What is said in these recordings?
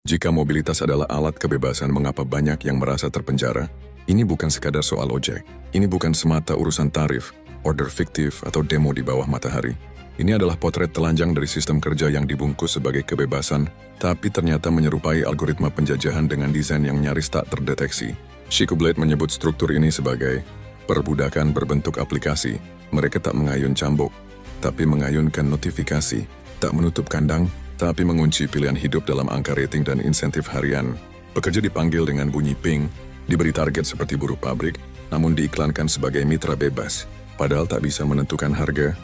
Jika mobilitas adalah alat kebebasan, mengapa banyak yang merasa terpenjara? Ini bukan sekadar soal ojek. Ini bukan semata urusan tarif, order fiktif, atau demo di bawah matahari. Ini adalah potret telanjang dari sistem kerja yang dibungkus sebagai kebebasan, tapi ternyata menyerupai algoritma penjajahan dengan desain yang nyaris tak terdeteksi. Chico Blade menyebut struktur ini sebagai perbudakan berbentuk aplikasi. Mereka tak mengayun cambuk, tapi mengayunkan notifikasi, tak menutup kandang, tapi mengunci pilihan hidup dalam angka rating dan insentif harian. Pekerja dipanggil dengan bunyi ping, diberi target seperti buruh pabrik, namun diiklankan sebagai mitra bebas. Padahal tak bisa menentukan harga,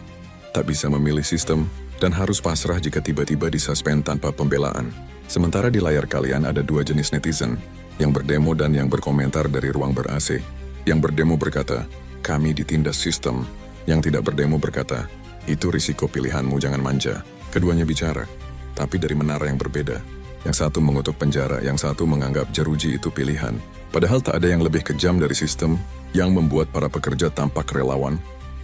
tak bisa memilih sistem, dan harus pasrah jika tiba-tiba disuspend tanpa pembelaan. Sementara di layar kalian ada dua jenis netizen, yang berdemo dan yang berkomentar dari ruang ber-AC. Yang berdemo berkata, kami ditindas sistem. Yang tidak berdemo berkata, itu risiko pilihanmu, jangan manja. Keduanya bicara, tapi dari menara yang berbeda. Yang satu mengutuk penjara, yang satu menganggap jeruji itu pilihan. Padahal tak ada yang lebih kejam dari sistem yang membuat para pekerja tampak relawan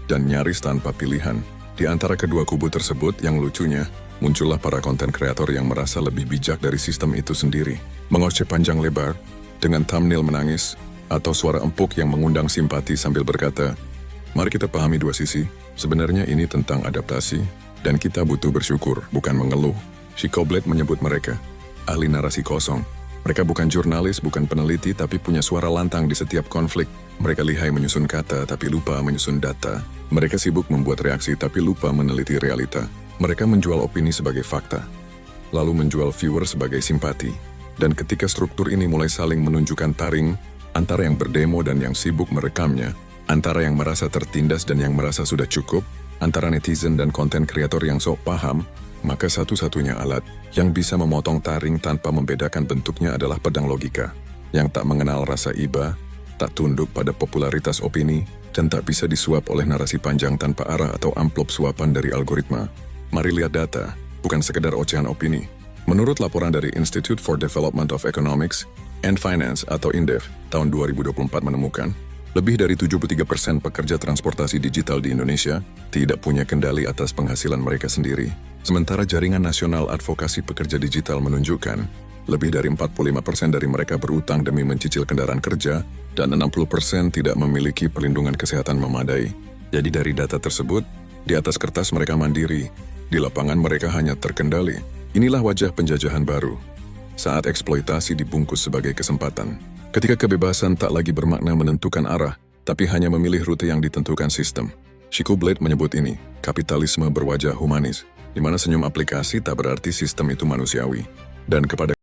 dan nyaris tanpa pilihan. Di antara kedua kubu tersebut, yang lucunya, muncullah para konten kreator yang merasa lebih bijak dari sistem itu sendiri. Mengoceh panjang lebar, dengan thumbnail menangis, atau suara empuk yang mengundang simpati sambil berkata, mari kita pahami dua sisi, sebenarnya ini tentang adaptasi, dan kita butuh bersyukur, bukan mengeluh. Chico Blade menyebut mereka ahli narasi kosong. Mereka bukan jurnalis, bukan peneliti, tapi punya suara lantang di setiap konflik. Mereka lihai menyusun kata, tapi lupa menyusun data. Mereka sibuk membuat reaksi, tapi lupa meneliti realita. Mereka menjual opini sebagai fakta, lalu menjual viewer sebagai simpati. Dan ketika struktur ini mulai saling menunjukkan taring, antara yang berdemo dan yang sibuk merekamnya, antara yang merasa tertindas dan yang merasa sudah cukup, antara netizen dan konten kreator yang sok paham, maka satu-satunya alat yang bisa memotong taring tanpa membedakan bentuknya adalah pedang logika, yang tak mengenal rasa iba, tak tunduk pada popularitas opini, dan tak bisa disuap oleh narasi panjang tanpa arah atau amplop suapan dari algoritma. Mari lihat data, bukan sekedar ocehan opini. Menurut laporan dari Institute for Development of Economics and Finance atau INDEF tahun 2024 menemukan, lebih dari 73% pekerja transportasi digital di Indonesia tidak punya kendali atas penghasilan mereka sendiri. Sementara Jaringan Nasional Advokasi Pekerja Digital menunjukkan, lebih dari 45% dari mereka berutang demi mencicil kendaraan kerja, dan 60% tidak memiliki perlindungan kesehatan memadai. Jadi dari data tersebut, di atas kertas mereka mandiri, di lapangan mereka hanya terkendali. Inilah wajah penjajahan baru, saat eksploitasi dibungkus sebagai kesempatan. Ketika kebebasan tak lagi bermakna menentukan arah, tapi hanya memilih rute yang ditentukan sistem. Chico Blade menyebut ini, kapitalisme berwajah humanis, di mana senyum aplikasi tak berarti sistem itu manusiawi. Dan kepada